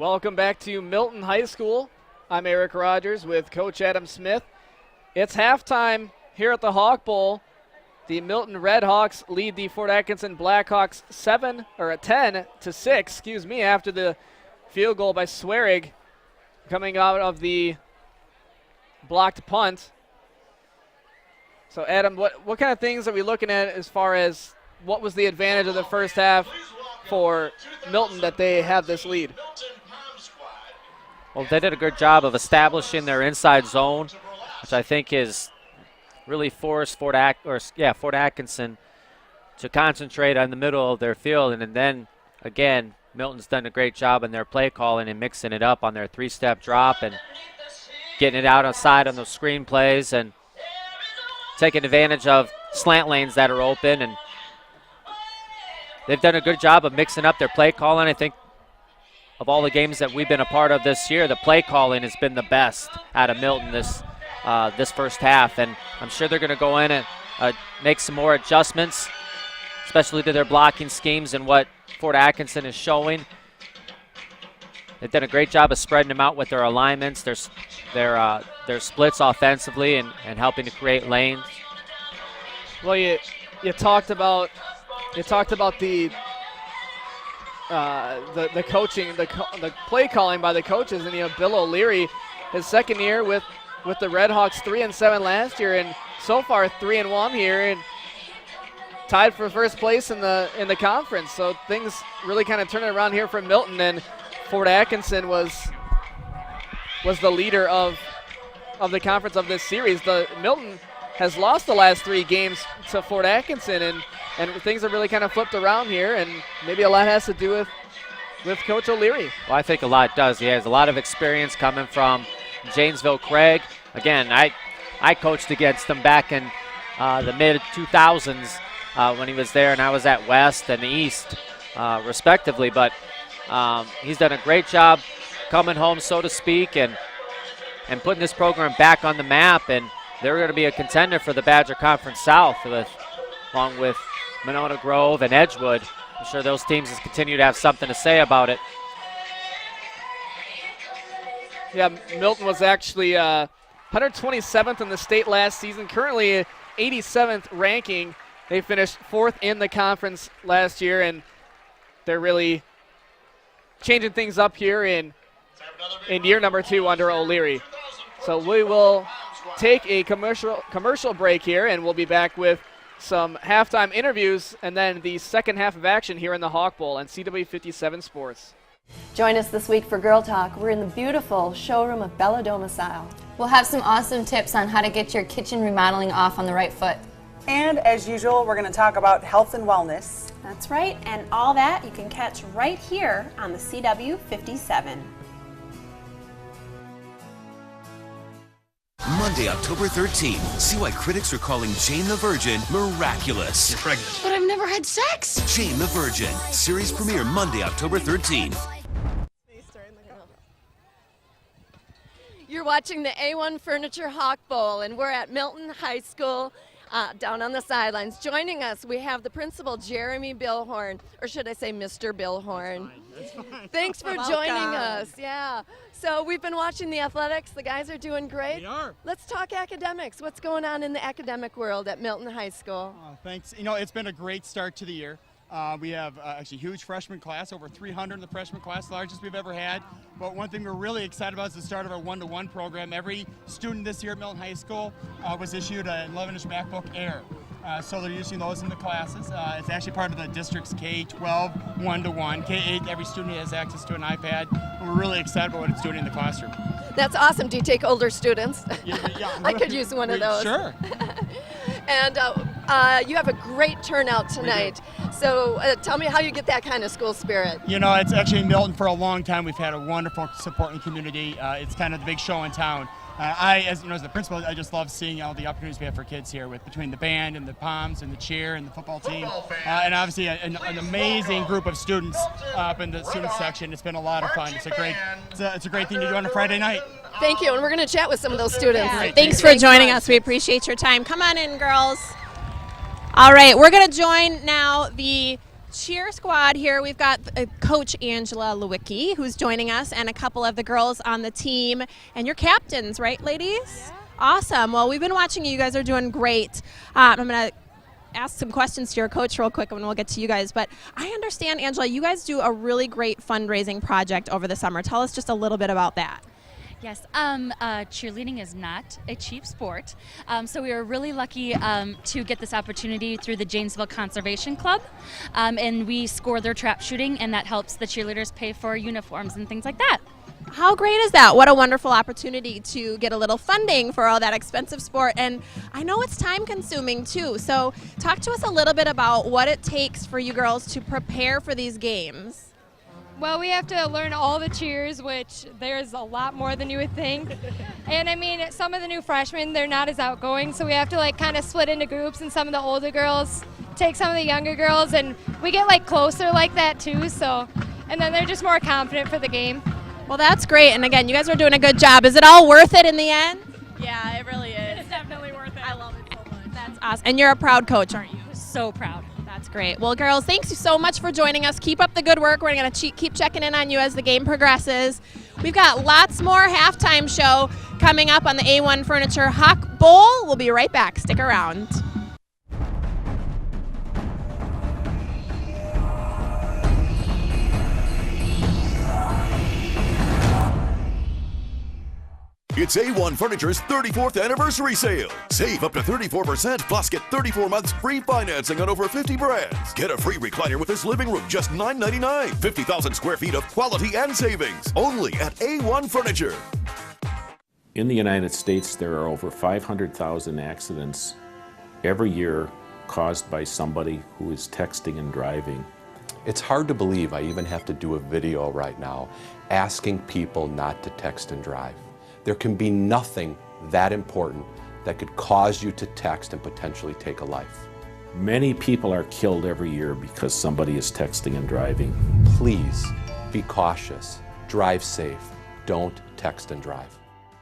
Welcome back to Milton High School. I'm Eric Rogers with Coach Adam Smith. It's halftime here at the Hawk Bowl. The Milton Redhawks lead the Fort Atkinson Blackhawks 10-6, after the field goal by Swearig coming out of the blocked punt. So, Adam, what kind of things are we looking at as far as what was the advantage of the first half for Milton that they have this lead? Well, they did a good job of establishing their inside zone, which I think is really forced Fort Atkinson to concentrate on the middle of their field. And then, again, Milton's done a great job in their play calling and mixing it up on their three-step drop and getting it out outside on those screen plays and taking advantage of slant lanes that are open. And they've done a good job of mixing up their play calling. I think of all the games that we've been a part of this year, the play calling has been the best out of Milton this first half. And I'm sure they're going to go in and make some more adjustments, especially to their blocking schemes and what Fort Atkinson is showing. They've done a great job of spreading them out with their alignments, their splits offensively, and helping to create lanes. Well, you talked about the coaching, the play calling by the coaches, and Bill O'Leary, his second year with the Redhawks, 3-7 last year, and so far 3-1 here, and tied for first place in the conference. So things really kind of turning around here for Milton, and Fort Atkinson was the leader of the conference of this series. Milton has lost the last 3 games to Fort Atkinson, and things have really kind of flipped around here, and maybe a lot has to do with Coach O'Leary. Well, I think a lot does. He has a lot of experience coming from Janesville Craig. Again, I coached against him back in the mid-2000s when he was there, and I was at West and East, respectively. But he's done a great job coming home, so to speak, and putting this program back on the map. And they're going to be a contender for the Badger Conference South, along with Monona Grove and Edgewood. I'm sure those teams will continue to have something to say about it. Yeah, Milton was actually 127th in the state last season, currently 87th ranking. They finished 4th in the conference last year, and they're really changing things up here in year number 2 under O'Leary. So we will take a commercial break here, and we'll be back with some halftime interviews and then the second half of action here in the Hawk Bowl on CW57 Sports. Join us this week for Girl Talk. We're in the beautiful showroom of Bella Domicile. We'll have some awesome tips on how to get your kitchen remodeling off on the right foot. And as usual, we're going to talk about health and wellness. That's right, and all that you can catch right here on the CW57. Monday, October 13th. See why critics are calling Jane the Virgin miraculous. You're pregnant. But I've never had sex. Jane the Virgin. Series premiere Monday, October 13th. You're watching the A1 Furniture Hawk Bowl, and we're at Milton High School down on the sidelines. Joining us, we have the principal, Jeremy Billhorn, or should I say Mr. Billhorn. That's fine. Thanks for joining us. Yeah. So we've been watching the athletics. The guys are doing great. We are. Let's talk academics. What's going on in the academic world at Milton High School? Thanks. It's been a great start to the year. We have actually a huge freshman class, over 300 in the freshman class, largest we've ever had. But one thing we're really excited about is the start of our one-to-one program. Every student this year at Milton High School was issued an 11-inch MacBook Air. So they're using those in the classes. It's actually part of the district's K-12 one-to-one. K-8, every student has access to an iPad. We're really excited about what it's doing in the classroom. That's awesome. Do you take older students? Yeah. I could use one of those. Sure. And you have a great turnout tonight. So tell me how you get that kind of school spirit. It's actually in Milton for a long time. We've had a wonderful supporting community. It's kind of the big show in town. As the principal, I just love seeing all the opportunities we have for kids here between the band and the Poms and the cheer and the football team. And obviously an amazing group of students up in the student section. It's been a lot of fun. It's a great thing to do on a Friday night. Thank you, and we're going to chat with some of those students. Yeah. Thanks for joining us. We appreciate your time. Come on in, girls. All right, we're going to join now the cheer squad here. We've got Coach Angela Lewicki, who's joining us, and a couple of the girls on the team. And you're captains, right, ladies? Yeah. Awesome. Well, we've been watching you. You guys are doing great. I'm going to ask some questions to your coach real quick, and we'll get to you guys. But I understand, Angela, you guys do a really great fundraising project over the summer. Tell us just a little bit about that. Yes, cheerleading is not a cheap sport, so we were really lucky to get this opportunity through the Janesville Conservation Club, and we score their trap shooting, and that helps the cheerleaders pay for uniforms and things like that. How great is that? What a wonderful opportunity to get a little funding for all that expensive sport. And I know it's time consuming too, so talk to us a little bit about what it takes for you girls to prepare for these games. Well, we have to learn all the cheers, which there's a lot more than you would think. And I mean, some of the new freshmen, they're not as outgoing, so we have to like kind of split into groups, and some of the older girls take some of the younger girls, and we get like closer like that too, so, and then they're just more confident for the game. Well, that's great. And again, you guys are doing a good job. Is it all worth it in the end? Yeah, it really is. It's definitely worth it. I love it so much. That's awesome. And you're a proud coach, aren't you? So proud. That's great. Well, girls, thanks you so much for joining us. Keep up the good work. We're going to keep checking in on you as the game progresses. We've got lots more halftime show coming up on the A1 Furniture Hawk Bowl. We'll be right back. Stick around. It's A1 Furniture's 34th anniversary sale. Save up to 34% plus get 34 months free financing on over 50 brands. Get a free recliner with this living room, just $9.99. 50,000 square feet of quality and savings. Only at A1 Furniture. In the United States, there are over 500,000 accidents every year caused by somebody who is texting and driving. It's hard to believe I even have to do a video right now asking people not to text and drive. There can be nothing that important that could cause you to text and potentially take a life. Many people are killed every year because somebody is texting and driving. Please be cautious, drive safe, don't text and drive.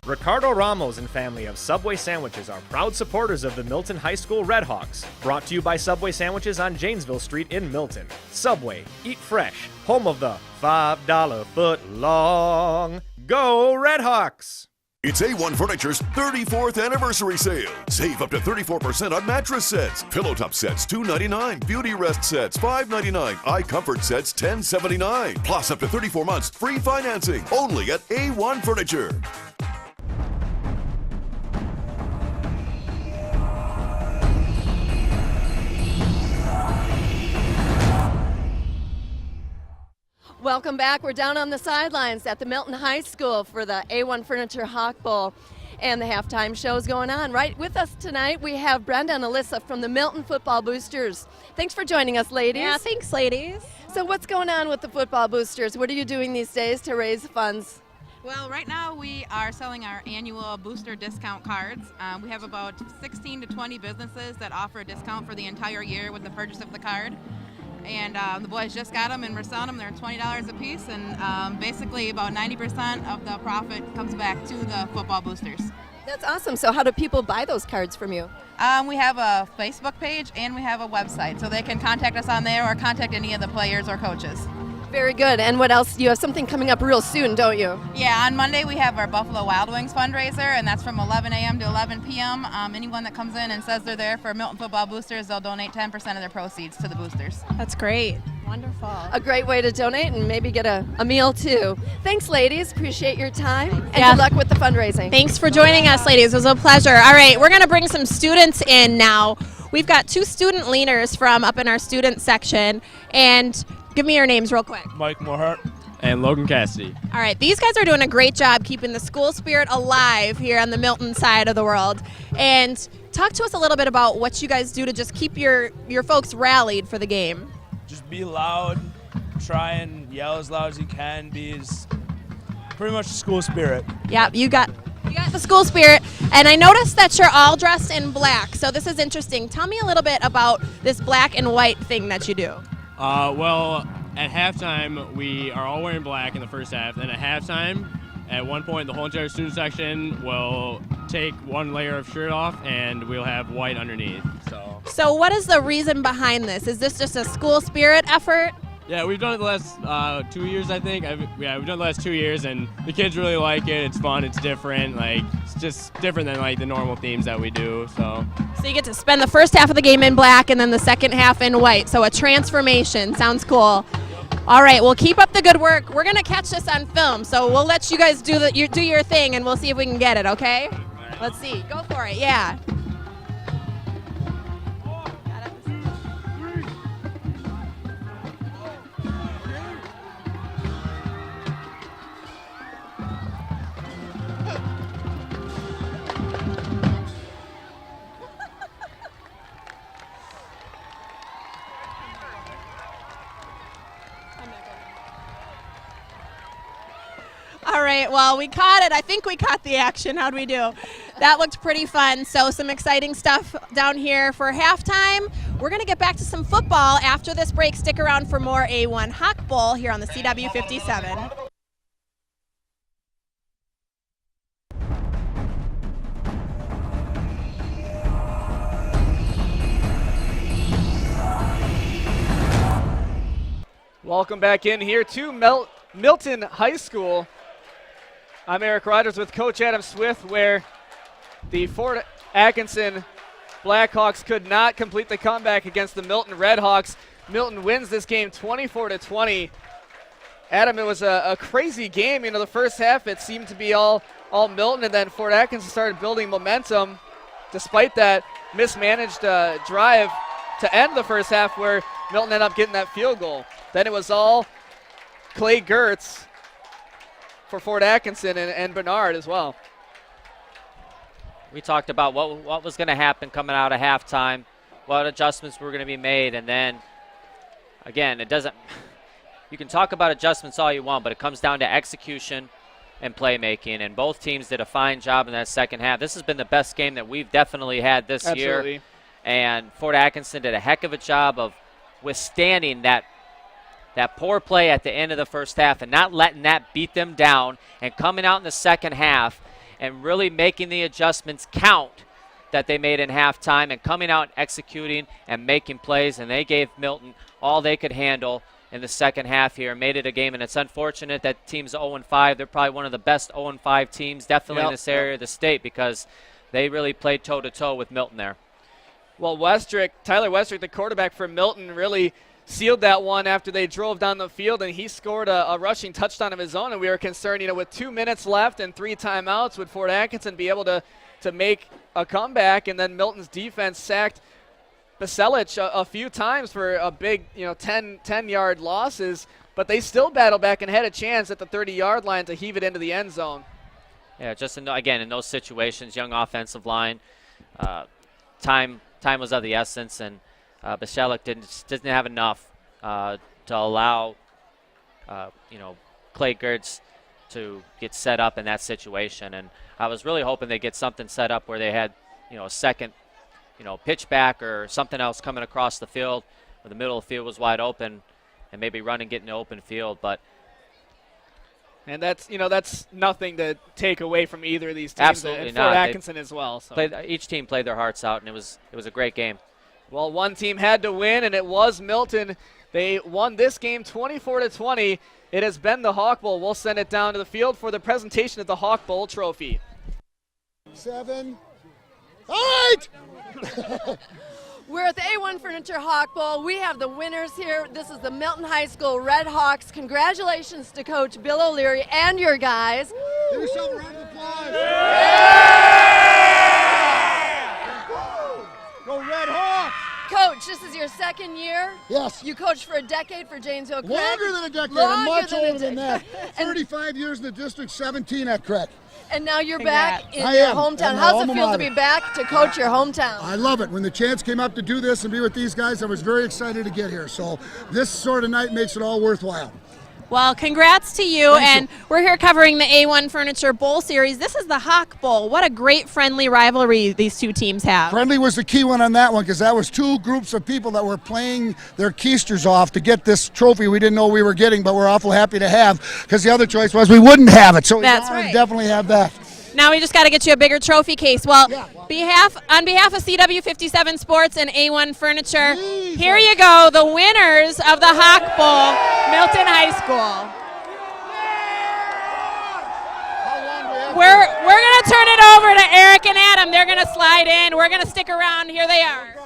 Ricardo Ramos and family of Subway Sandwiches are proud supporters of the Milton High School Redhawks. Brought to you by Subway Sandwiches on Janesville Street in Milton. Subway, eat fresh, home of the $5 foot long. Go Redhawks! It's A1 Furniture's 34th anniversary sale. Save up to 34% on mattress sets, pillow top sets $2.99, beauty rest sets $5.99, iComfort sets $10.79, plus up to 34 months free financing. Only at A1 Furniture. Welcome back. We're down on the sidelines at the Milton High School for the A1 Furniture Hawk Bowl, and the halftime show's going on. Right with us tonight, we have Brenda and Alyssa from the Milton Football Boosters. Thanks for joining us, ladies. Yeah, thanks, ladies. So what's going on with the Football Boosters? What are you doing these days to raise funds? Well, right now we are selling our annual booster discount cards. We have about 16 to 20 businesses that offer a discount for the entire year with the purchase of the card. And the boys just got them, and we're selling them. They're $20 a piece, and basically about 90% of the profit comes back to the football boosters. That's awesome. So how do people buy those cards from you? We have a Facebook page and we have a website, so they can contact us on there or contact any of the players or coaches. Very good. And what else? You have something coming up real soon, don't you? Yeah, on Monday we have our Buffalo Wild Wings fundraiser, and that's from 11 a.m. to 11 p.m. Anyone that comes in and says they're there for Milton Football Boosters, they'll donate 10% of their proceeds to the boosters. That's great. Wonderful. A great way to donate and maybe get a meal too. Thanks, ladies. Appreciate your time. And good luck with the fundraising. Thanks for joining us, ladies. It was a pleasure. All right, we're going to bring some students in now. We've got two student leaders from up in our student section. And give me your names real quick. Mike Mohart and Logan Cassidy. All right, these guys are doing a great job keeping the school spirit alive here on the Milton side of the world. And talk to us a little bit about what you guys do to just keep your folks rallied for the game. Just be loud, try and yell as loud as you can, pretty much the school spirit. Yeah, you got the school spirit. And I noticed that you're all dressed in black, so this is interesting. Tell me a little bit about this black and white thing that you do. Well, at halftime, we are all wearing black in the first half, and at halftime, at one point the whole entire student section will take one layer of shirt off and we'll have white underneath. So what is the reason behind this? Is this just a school spirit effort? Yeah, we've done it the last 2 years, I think. We've done it the last 2 years, and the kids really like it. It's fun. It's different. Like, it's just different than like the normal themes that we do. So you get to spend the first half of the game in black and then the second half in white. So a transformation. Sounds cool. All right, well, keep up the good work. We're gonna catch this on film, so we'll let you guys do your thing, and we'll see if we can get it. Okay? Let's see. Go for it. Yeah. All right, well, we caught it. I think we caught the action. How'd we do? That looked pretty fun. So some exciting stuff down here for halftime. We're going to get back to some football after this break. Stick around for more A1 Hawk Bowl here on the CW 57. Welcome back in here to Milton High School. I'm Eric Rogers with Coach Adam Swift, where the Fort Atkinson Blackhawks could not complete the comeback against the Milton Redhawks. Milton wins this game 24-20. Adam, it was a crazy game. You know, the first half it seemed to be all Milton, and then Fort Atkinson started building momentum. Despite that mismanaged drive to end the first half, where Milton ended up getting that field goal. Then it was all Clay Gertz for Fort Atkinson and Bernard as well. We talked about what was going to happen coming out of halftime, what adjustments were going to be made, and then, again, it doesn't – you can talk about adjustments all you want, but it comes down to execution and playmaking, and both teams did a fine job in that second half. This has been the best game that we've definitely had this year, and Fort Atkinson did a heck of a job of withstanding that poor play at the end of the first half and not letting that beat them down, and coming out in the second half and really making the adjustments count that they made in halftime, and coming out and executing and making plays. And they gave Milton all they could handle in the second half here and made it a game. And it's unfortunate that team's 0-5. They're probably one of the best 0-5 teams definitely in this area of the state, because they really played toe-to-toe with Milton there. Well, Tyler Westrick, the quarterback for Milton, really sealed that one after they drove down the field, and he scored a rushing touchdown of his own. And we were concerned, you know, with 2 minutes left and 3 timeouts, would Fort Atkinson be able to make a comeback? And then Milton's defense sacked Baselich a few times for a big, 10-yard losses, but they still battled back and had a chance at the 30-yard line to heave it into the end zone. Yeah, just again, in those situations, young offensive line, time was of the essence, and Baselich didn't have enough to allow, Clay Gertz to get set up in that situation. And I was really hoping they get something set up where they had, a second, pitch back or something else coming across the field where the middle of the field was wide open, and maybe run and get in the open field. And that's nothing to take away from either of these teams. Absolutely and not. Fort Atkinson as well. So. Each team played their hearts out, and it was a great game. Well, one team had to win, and it was Milton. They won this game 24-20. It has been the Hawk Bowl. We'll send it down to the field for the presentation of the Hawk Bowl trophy. 7, 8! We're at the A1 Furniture Hawk Bowl. We have the winners here. This is the Milton High School Red Hawks. Congratulations to Coach Bill O'Leary and your guys. Give yourself a round of applause. Go Red Hawks! Coach, this is your second year? Yes. You coached for a decade for Janesville Craig? Longer than a decade. Much older than that. 35 years in the district, 17 at Craig. And now you're back in I your am. hometown. And How's it my feel to alma be mater. back to coach your hometown? I love it. When the chance came up to do this and be with these guys, I was very excited to get here. So this sort of night makes it all worthwhile. Well, congrats to you, and we're here covering the A1 Furniture Bowl Series. This is the Hawk Bowl. What a great friendly rivalry these two teams have. Friendly was the key one on that one because that was two groups of people that were playing their keisters off to get this trophy we didn't know we were getting, but we're awful happy to have because the other choice was we wouldn't have it. So That's we right. definitely have that. Now we just got to get you a bigger trophy case. Well, on behalf of CW57 Sports and A1 Furniture, here you go, the winners of the Hawk Bowl, Milton High School. We're going to turn it over to Eric and Adam. They're going to slide in. We're going to stick around. Here they are.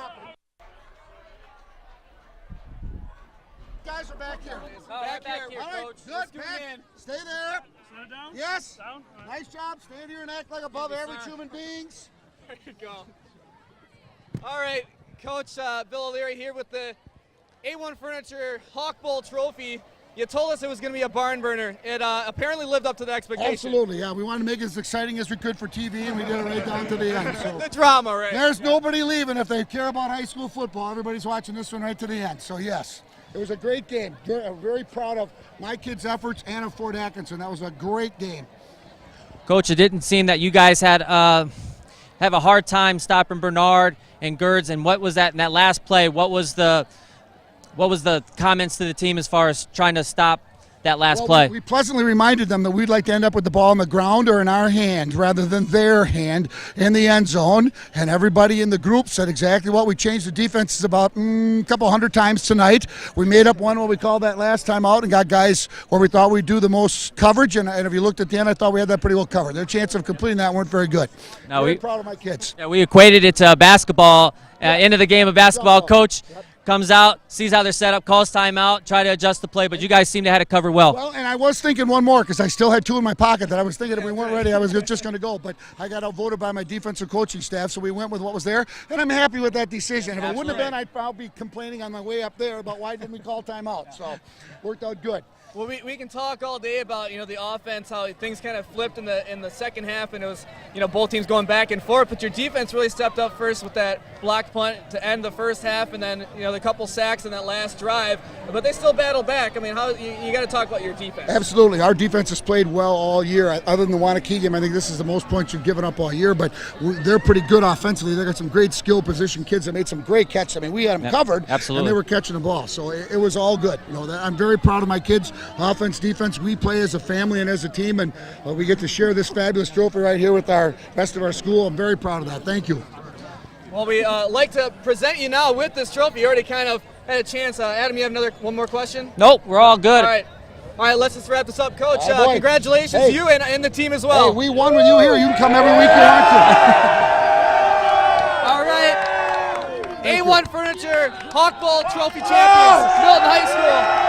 Guys are back here. Back here, All right, Coach. good. Let's get Back. in. Stay there. Yes. Nice job. Stand here and act like above average human beings. There you go. All right, Coach Bill O'Leary here with the A1 Furniture Hawk Bowl trophy. You told us it was going to be a barn burner. It apparently lived up to the expectation. Absolutely, yeah. We wanted to make it as exciting as we could for TV, and we did it right down to the end. So the drama, right? There's nobody leaving if they care about high school football. Everybody's watching this one right to the end. So yes, it was a great game. I'm very proud of my kids' efforts and of Fort Atkinson. That was a great game. Coach, it didn't seem that you guys had have a hard time stopping Bernard and Gerds. And what was that in that last play? What was the comments to the team as far as trying to stop that last play? We pleasantly reminded them that we'd like to end up with the ball on the ground or in our hand rather than their hand in the end zone. And everybody in the group said exactly what we changed the defenses about a couple hundred times tonight. We made up one what we called that last time out and got guys where we thought we'd do the most coverage. And if you looked at the end, I thought we had that pretty well covered. Their chance of completing that weren't very good. No, very proud of my kids. Yeah, we equated it to basketball. End of the game of basketball. Coach comes out, sees how they're set up, calls timeout, try to adjust the play, but you guys seem to have it covered well. Well, and I was thinking one more because I still had two in my pocket that I was thinking if we weren't ready, I was just going to go. But I got outvoted by my defensive coaching staff, so we went with what was there, and I'm happy with that decision. If it wouldn't have been, I'd probably be complaining on my way up there about why didn't we call timeout. So worked out good. Well, we can talk all day about the offense, how things kind of flipped in the second half, and it was both teams going back and forth. But your defense really stepped up first with that block punt to end the first half, and then the couple sacks in that last drive. But they still battled back. I mean, how you got to talk about your defense. Absolutely, our defense has played well all year. Other than the Wanakee game, I think this is the most points you've given up all year. But they're pretty good offensively. They got some great skill position kids that made some great catches. I mean, we had them covered, absolutely, and they were catching the ball. So it was all good. I'm very proud of my kids. Offense, defense. We play as a family and as a team, and we get to share this fabulous trophy right here with the rest of our school. I'm very proud of that. Thank you. Well, we like to present you now with this trophy. You already kind of had a chance. Adam, you have one more question? Nope, we're all good. All right, let's just wrap this up. Coach, boy. congratulations to you and the team as well. Hey, we won with you here. You can come every week you want to. All right. A1 Furniture Hawk Bowl Trophy champions, Milton High School.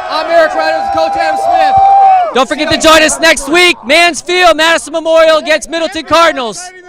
I'm Eric Ryder with Coach Adam Smith. Don't forget to join us next week. Mansfield, Madison Memorial against Middleton Cardinals. Happy